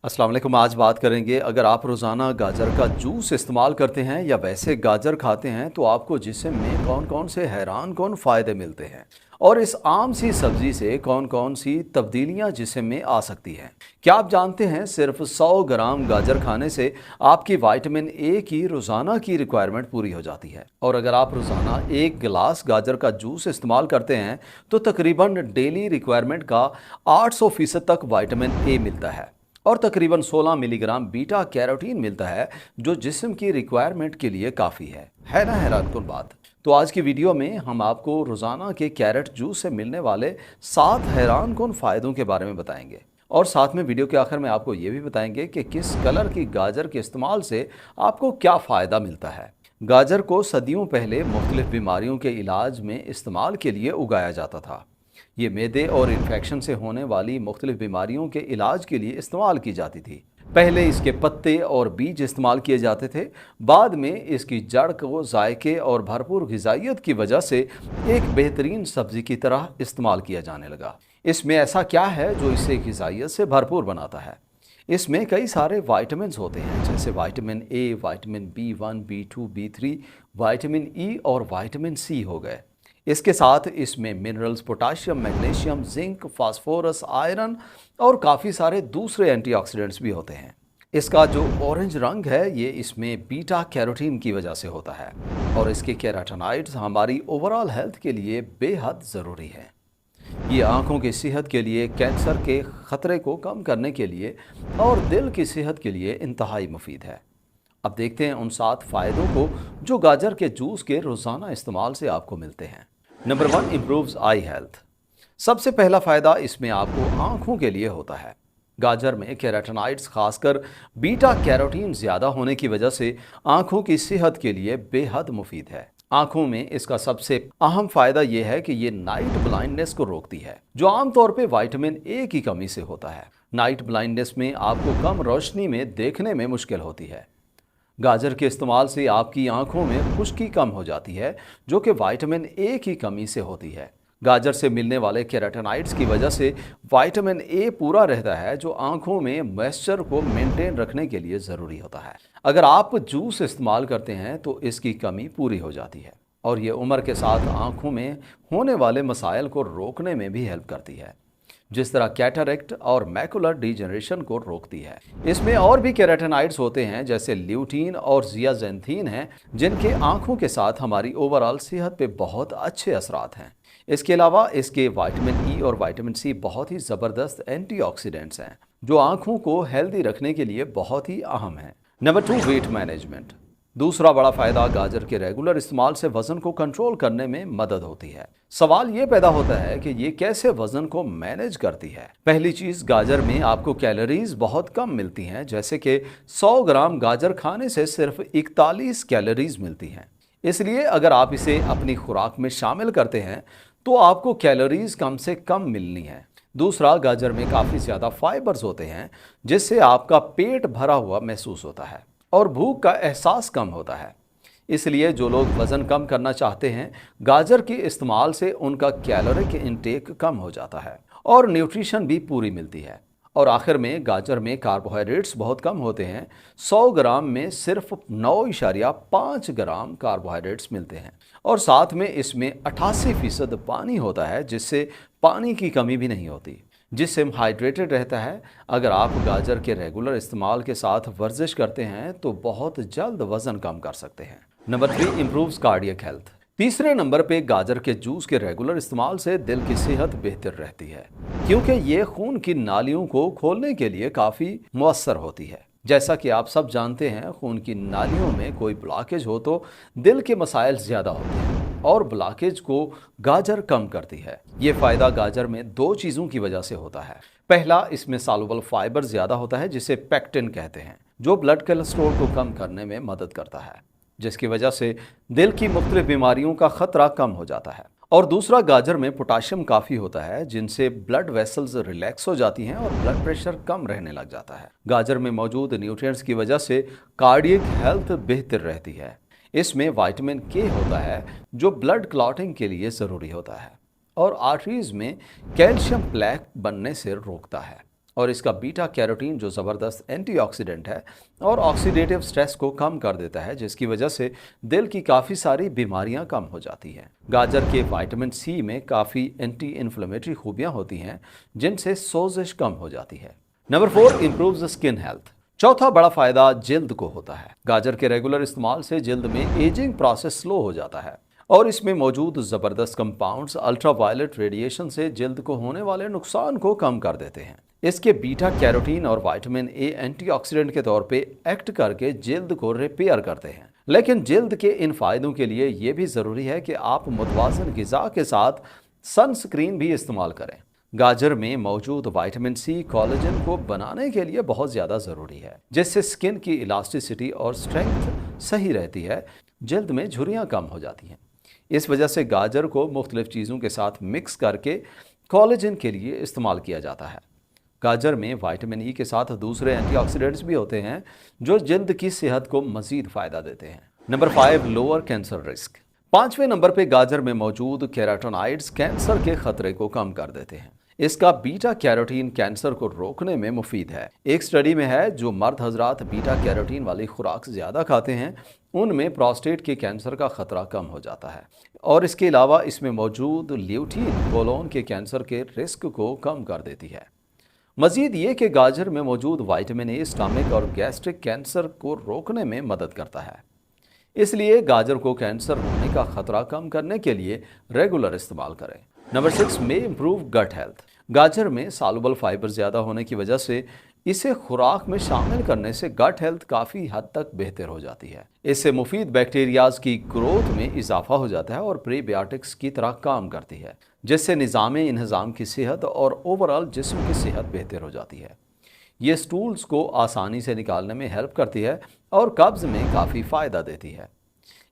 अस्सलाम वालेकुम। आज बात करेंगे, अगर आप रोज़ाना गाजर का जूस इस्तेमाल करते हैं या वैसे गाजर खाते हैं तो आपको जिस्म में कौन कौन से हैरान कौन फ़ायदे मिलते हैं और इस आम सी सब्ज़ी से कौन कौन सी तब्दीलियां जिस्म में आ सकती हैं। क्या आप जानते हैं सिर्फ 100 ग्राम गाजर खाने से आपकी विटामिन ए की रोज़ाना की रिक्वायरमेंट पूरी हो जाती है। और अगर आप रोज़ाना 1 गिलास गाजर का जूस इस्तेमाल करते हैं तो तकरीबन डेली रिक्वायरमेंट का 800% तक विटामिन ए मिलता है और तकरीबन 16 मिलीग्राम बीटा कैरोटीन मिलता है, जो जिस्म की रिक्वायरमेंट के लिए काफ़ी है ना हैरानकुन बात। तो आज की वीडियो में हम आपको रोज़ाना के कैरेट जूस से मिलने वाले 7 हैरानकुन फ़ायदों के बारे में बताएंगे और साथ में वीडियो के आखिर में आपको ये भी बताएंगे कि किस कलर की गाजर के इस्तेमाल से आपको क्या फ़ायदा मिलता है। गाजर को सदियों पहले मुख्तलिफ बीमारियों के इलाज में इस्तेमाल के लिए उगाया जाता था। ये मैदे और इन्फेक्शन से होने वाली मुख्तलिफ बीमारियों के इलाज के लिए इस्तेमाल की जाती थी। पहले इसके पत्ते और बीज इस्तेमाल किए जाते थे, बाद में इसकी जड़ को जायके और भरपूर ग़िज़ाइयत की वजह से एक बेहतरीन सब्ज़ी की तरह इस्तेमाल किया जाने लगा। इसमें ऐसा क्या है जो इसे ग़िज़ाइयत से भरपूर बनाता है? इसमें कई सारे वाइटामिन होते हैं, जैसे vitamin A, vitamin B1, B2, B3, vitamin E और विटामिन सी हो गए। इसके साथ इसमें minerals, potassium, magnesium, zinc, phosphorus, iron और काफ़ी सारे दूसरे एंटीऑक्सीडेंट्स भी होते हैं। इसका जो ऑरेंज रंग है ये इसमें बीटा कैरोटीन की वजह से होता है और इसके कैरोटीनॉइड्स हमारी ओवरऑल हेल्थ के लिए बेहद ज़रूरी हैं। ये आँखों की सेहत के लिए, कैंसर के ख़तरे को कम करने के लिए और दिल की सेहत के लिए इंतहाई मुफीद है। अब देखते हैं उन 7 फ़ायदों को जो गाजर के जूस के रोज़ाना इस्तेमाल से आपको मिलते हैं। नंबर 1, इम्प्रूव्स आई हेल्थ। सबसे पहला फ़ायदा इसमें आपको आँखों के लिए होता है। गाजर में कैरोटीनॉइड्स, खासकर बीटा कैरोटीन ज़्यादा होने की वजह से आँखों की सेहत के लिए बेहद मुफीद है। आँखों में इसका सबसे अहम फ़ायदा यह है कि ये नाइट ब्लाइंडनेस को रोकती है, जो आमतौर पे विटामिन ए की कमी से होता है। नाइट ब्लाइंडनेस में आपको कम रोशनी में देखने में मुश्किल होती है। गाजर के इस्तेमाल से आपकी आंखों में खुश्की कम हो जाती है, जो कि विटामिन ए की कमी से होती है। गाजर से मिलने वाले कैरोटीनॉइड्स की वजह से विटामिन ए पूरा रहता है, जो आंखों में मॉइस्चर को मेंटेन रखने के लिए ज़रूरी होता है। अगर आप जूस इस्तेमाल करते हैं तो इसकी कमी पूरी हो जाती है और ये उम्र के साथ आंखों में होने वाले मसाइल को रोकने में भी हेल्प करती है, जिस तरह कैटरेक्ट और मैकुलर डिजेनरेशन को रोकती है। इसमें और भी कैरोटीनॉइड्स होते हैं, जैसे ल्यूटीन और जियाजेंथीन हैं, जिनके आंखों के साथ हमारी ओवरऑल सेहत पे बहुत अच्छे असरात हैं। इसके अलावा इसके विटामिन ई और विटामिन सी बहुत ही ज़बरदस्त एंटीऑक्सीडेंट्स हैं, जो आंखों को हेल्दी रखने के लिए बहुत ही अहम है। Number 2, weight management. दूसरा बड़ा फ़ायदा, गाजर के रेगुलर इस्तेमाल से वज़न को कंट्रोल करने में मदद होती है। सवाल ये पैदा होता है कि ये कैसे वज़न को मैनेज करती है। पहली चीज़, गाजर में आपको कैलोरीज बहुत कम मिलती हैं, जैसे कि 100 ग्राम गाजर खाने से सिर्फ 41 कैलोरीज मिलती हैं। इसलिए अगर आप इसे अपनी खुराक में शामिल करते हैं तो आपको कैलोरीज कम से कम मिलनी है। दूसरा, गाजर में काफ़ी ज़्यादा फाइबर्स होते हैं, जिससे आपका पेट भरा हुआ महसूस होता है और भूख का एहसास कम होता है। इसलिए जो लोग वज़न कम करना चाहते हैं, गाजर के इस्तेमाल से उनका कैलोरिक इंटेक कम हो जाता है और न्यूट्रिशन भी पूरी मिलती है। और आखिर में, गाजर में कार्बोहाइड्रेट्स बहुत कम होते हैं। 100 ग्राम में सिर्फ 9.5 ग्राम कार्बोहाइड्रेट्स मिलते हैं और साथ में इसमें 88% पानी होता है, जिससे पानी की कमी भी नहीं होती, जिससे हाइड्रेटेड रहता है। अगर आप गाजर के रेगुलर इस्तेमाल के साथ वर्जिश करते हैं तो बहुत जल्द वज़न कम कर सकते हैं। Number 3, improves cardiac health. तीसरे नंबर पे गाजर के जूस के रेगुलर इस्तेमाल से दिल की सेहत बेहतर रहती है, क्योंकि ये खून की नालियों को खोलने के लिए काफ़ी मुअस्सर होती है। जैसा कि आप सब जानते हैं, खून की नालियों में कोई ब्लॉकेज हो तो दिल के मसाइल ज़्यादा होते हैं और ब्लॉकेज को गाजर कम करती है। ये फ़ायदा गाजर में 2 चीज़ों की वजह से होता है। पहला, इसमें सॉल्युबल फाइबर ज़्यादा होता है, जिसे पेक्टिन कहते हैं, जो ब्लड कोलेस्ट्रॉल को कम करने में मदद करता है, जिसकी वजह से दिल की मुख्तलिफ बीमारियों का खतरा कम हो जाता है। और दूसरा, गाजर में पोटाशियम काफ़ी होता है, जिनसे ब्लड वेसल्स रिलैक्स हो जाती हैं और ब्लड प्रेशर कम रहने लग जाता है। गाजर में मौजूद न्यूट्रिएंट्स की वजह से कार्डियक हेल्थ बेहतर रहती है। इसमें विटामिन के होता है, जो ब्लड क्लॉटिंग के लिए ज़रूरी होता है और आर्टरीज में कैल्शियम प्लेक बनने से रोकता है। और इसका बीटा कैरोटीन जो ज़बरदस्त एंटीऑक्सीडेंट है और ऑक्सीडेटिव स्ट्रेस को कम कर देता है, जिसकी वजह से दिल की काफ़ी सारी बीमारियां कम हो जाती हैं। गाजर के विटामिन सी में काफ़ी एंटी इन्फ्लेमेटरी खूबियां होती हैं, जिनसे सोजिश कम हो जाती है। Number 4, improves skin health. चौथा बड़ा फायदा जिल्द को होता है। गाजर के रेगुलर इस्तेमाल से जिल्द में एजिंग प्रोसेस स्लो हो जाता है और इसमें मौजूद ज़बरदस्त कंपाउंड्स अल्ट्रावायलेट रेडिएशन से जिल्द को होने वाले नुकसान को कम कर देते हैं। इसके बीटा कैरोटीन और विटामिन ए एंटीऑक्सीडेंट के तौर पे एक्ट करके जिल्द को रिपेयर करते हैं। लेकिन जिल्द के इन फायदों के लिए ये भी ज़रूरी है कि आप मुतवाज़िन ग़िज़ा के साथ सनस्क्रीन भी इस्तेमाल करें। गाजर में मौजूद विटामिन सी कोलेजन को बनाने के लिए बहुत ज़्यादा ज़रूरी है, जिससे स्किन की इलास्टिसिटी और स्ट्रेंथ सही रहती है, जल्द में झुर्रियाँ कम हो जाती हैं। इस वजह से गाजर को मुख्तलिफ चीज़ों के साथ मिक्स करके कोलेजन के लिए इस्तेमाल किया जाता है। गाजर में विटामिन ई के साथ दूसरे एंटीऑक्सीडेंट्स भी होते हैं जो जल्द की सेहत को मज़ीद फ़ायदा देते हैं। Number 5, lower cancer risk. 5वें नंबर पे गाजर में मौजूद कैरोटीनॉइड्स कैंसर के खतरे को कम कर देते हैं। इसका बीटा कैरोटीन कैंसर को रोकने में मुफीद है। एक स्टडी में है जो मर्द हजरात बीटा कैरोटीन वाली खुराक ज़्यादा खाते हैं, उनमें प्रोस्टेट के कैंसर का खतरा कम हो जाता है और इसके अलावा इसमें मौजूद ल्यूटीन कोलोन के कैंसर के रिस्क को कम कर देती है। मजीद ये कि गाजर में मौजूद विटामिन ए स्टमक और गैस्ट्रिक कैंसर को रोकने में मदद करता है। इसलिए गाजर को कैंसर होने का खतरा कम करने के लिए रेगुलर इस्तेमाल करें। नंबर 6, में इम्प्रूव गट हेल्थ। गाजर में सालुबल फाइबर ज़्यादा होने की वजह से इसे खुराक में शामिल करने से गट हेल्थ काफ़ी हद तक बेहतर हो जाती है। इससे मुफीद बैक्टीरियाज की ग्रोथ में इजाफा हो जाता है और प्रीबायोटिक्स की तरह काम करती है, जिससे निज़ाम इंहज़ाम की सेहत और ओवरऑल जिस्म की सेहत बेहतर हो जाती है। ये स्टूल्स को आसानी से निकालने में हेल्प करती है और कब्ज़ में काफ़ी फ़ायदा देती है।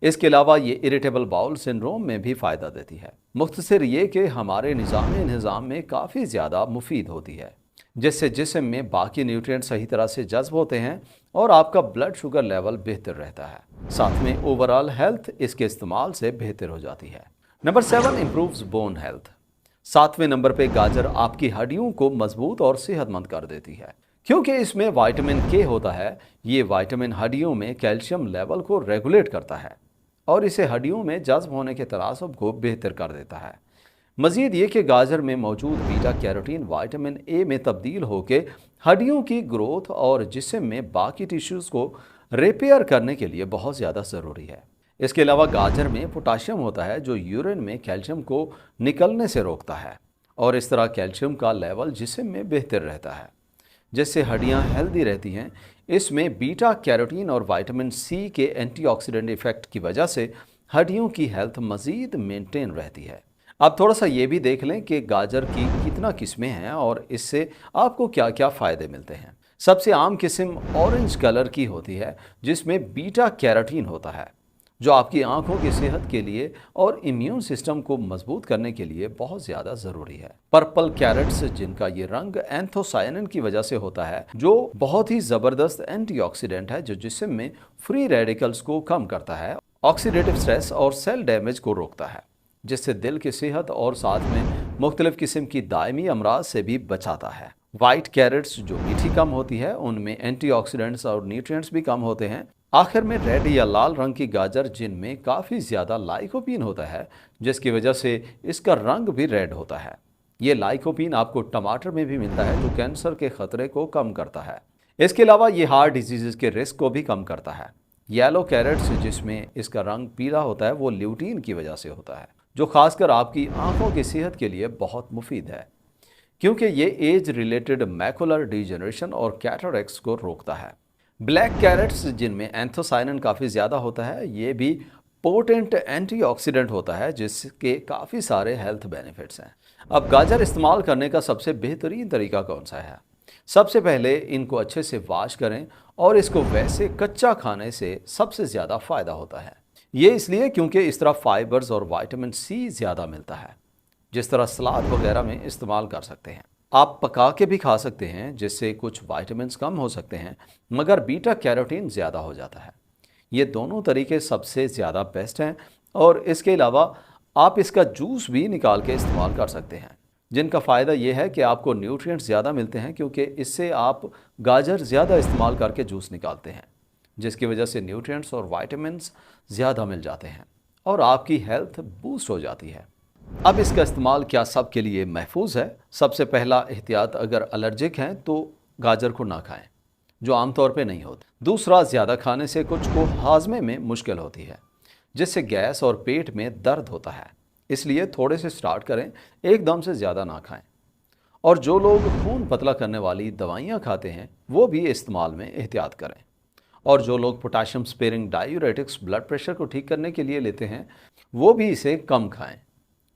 इसके अलावा ये इरिटेबल बाउल सिंड्रोम में भी फ़ायदा देती है। मुख्तसर ये कि हमारे निज़ाम में काफ़ी ज़्यादा मुफीद होती है, जिससे जिस्म में बाकी न्यूट्रिएंट सही तरह से जज्ब होते हैं और आपका ब्लड शुगर लेवल बेहतर रहता है। साथ में ओवरऑल हेल्थ इसके इस्तेमाल से बेहतर हो जाती है। Number 7, improves bone health. 7वें नंबर पे गाजर आपकी हड्डियों को मजबूत और सेहतमंद कर देती है, क्योंकि इसमें विटामिन के होता है। ये विटामिन हड्डियों में कैल्शियम लेवल को रेगुलेट करता है और इसे हड्डियों में जज्ब होने के तनासब को बेहतर कर देता है। मजीद ये कि गाजर में मौजूद बीटा कैरोटीन विटामिन ए में तब्दील होकर हड्डियों की ग्रोथ और जिस्म में बाकी टिश्यूज़ को रिपेयर करने के लिए बहुत ज़्यादा ज़रूरी है। इसके अलावा गाजर में पोटाशियम होता है जो यूरिन में कैल्शियम को निकलने से रोकता है और इस तरह कैल्शियम का लेवल जिस्म में बेहतर रहता है, जिससे हड्डियां हेल्दी रहती हैं। इसमें बीटा कैरोटीन और विटामिन सी के एंटीऑक्सीडेंट इफेक्ट की वजह से हड्डियों की हेल्थ मज़ीद मेंटेन रहती है। अब थोड़ा सा ये भी देख लें कि गाजर की कितना किस्में हैं और इससे आपको क्या क्या फ़ायदे मिलते हैं। सबसे आम किस्म ऑरेंज कलर की होती है, जिसमें बीटा कैरोटीन होता है, जो आपकी आंखों की सेहत के लिए और इम्यून सिस्टम को मजबूत करने के लिए बहुत ज़्यादा ज़रूरी है। पर्पल कैरेट्स, जिनका ये रंग एंथोसायनिन की वजह से होता है, जो बहुत ही ज़बरदस्त एंटीऑक्सीडेंट है, जो जिस्म में फ्री रेडिकल्स को कम करता है, ऑक्सीडेटिव स्ट्रेस और सेल डैमेज को रोकता है, जिससे दिल की सेहत और साथ में मुख्तलिफ किस्म की दायमी अमराज से भी बचाता है। वाइट कैरेट्स जो मीठी कम होती है, उनमें एंटीऑक्सीडेंट्स और न्यूट्रिएंट्स भी कम होते हैं। आखिर में रेड या लाल रंग की गाजर, जिनमें काफ़ी ज़्यादा लाइकोपीन होता है, जिसकी वजह से इसका रंग भी रेड होता है। ये लाइकोपीन आपको टमाटर में भी मिलता है, जो कैंसर के ख़तरे को कम करता है। इसके अलावा ये हार्ट डिजीज़ के रिस्क को भी कम करता है। येलो कैरेट्स, जिसमें इसका रंग पीला होता है, वो ल्यूटीन की वजह से होता है, जो खासकर आपकी आंखों की सेहत के लिए बहुत मुफीद है, क्योंकि ये एज रिलेटेड मैकुलर डिजेनरेशन और कैटरेक्ट्स को रोकता है। ब्लैक कैरेट्स, जिनमें एंथोसायनिन काफ़ी ज़्यादा होता है, ये भी पोटेंट एंटीऑक्सीडेंट होता है, जिसके काफ़ी सारे हेल्थ बेनिफिट्स हैं। अब गाजर इस्तेमाल करने का सबसे बेहतरीन तरीका कौन सा है? सबसे पहले इनको अच्छे से वॉश करें और इसको वैसे कच्चा खाने से सबसे ज़्यादा फ़ायदा होता है। ये इसलिए क्योंकि इस तरह फाइबर्स और विटामिन सी ज़्यादा मिलता है, जिस तरह सलाद वगैरह में इस्तेमाल कर सकते हैं। आप पका के भी खा सकते हैं, जिससे कुछ विटामिन्स कम हो सकते हैं, मगर बीटा कैरोटीन ज़्यादा हो जाता है। ये दोनों तरीके सबसे ज़्यादा बेस्ट हैं और इसके अलावा आप इसका जूस भी निकाल के इस्तेमाल कर सकते हैं, जिनका फ़ायदा ये है कि आपको न्यूट्रिएंट्स ज़्यादा मिलते हैं, क्योंकि इससे आप गाजर ज़्यादा इस्तेमाल करके जूस निकालते हैं, जिसकी वजह से न्यूट्रिएंट्स और विटामिन्स ज़्यादा मिल जाते हैं और आपकी हेल्थ बूस्ट हो जाती है। अब इसका इस्तेमाल क्या सब के लिए महफूज है? सबसे पहला एहतियात, अगर एलर्जिक हैं तो गाजर को ना खाएं, जो आमतौर पे नहीं होता। दूसरा, ज़्यादा खाने से कुछ को हाजमे में मुश्किल होती है, जिससे गैस और पेट में दर्द होता है, इसलिए थोड़े से स्टार्ट करें, एकदम से ज़्यादा ना खाएं। और जो लोग खून पतला करने वाली दवाइयाँ खाते हैं वो भी इस्तेमाल में एहतियात करें। और जो लोग potassium sparing diuretics blood pressure को ठीक करने के लिए लेते हैं वो भी इसे कम खाएं।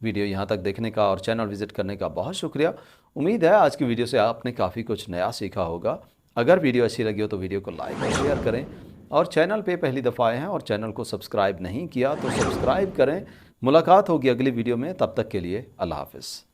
वीडियो यहाँ तक देखने का और चैनल विजिट करने का बहुत शुक्रिया। उम्मीद है आज की वीडियो से आपने काफ़ी कुछ नया सीखा होगा। अगर वीडियो अच्छी लगी हो तो वीडियो को लाइक और शेयर करें, और चैनल पे पहली दफ़ा आए हैं और चैनल को सब्सक्राइब नहीं किया तो सब्सक्राइब करें। मुलाकात होगी अगली वीडियो में, तब तक के लिए अल्लाह हाफ़िज़।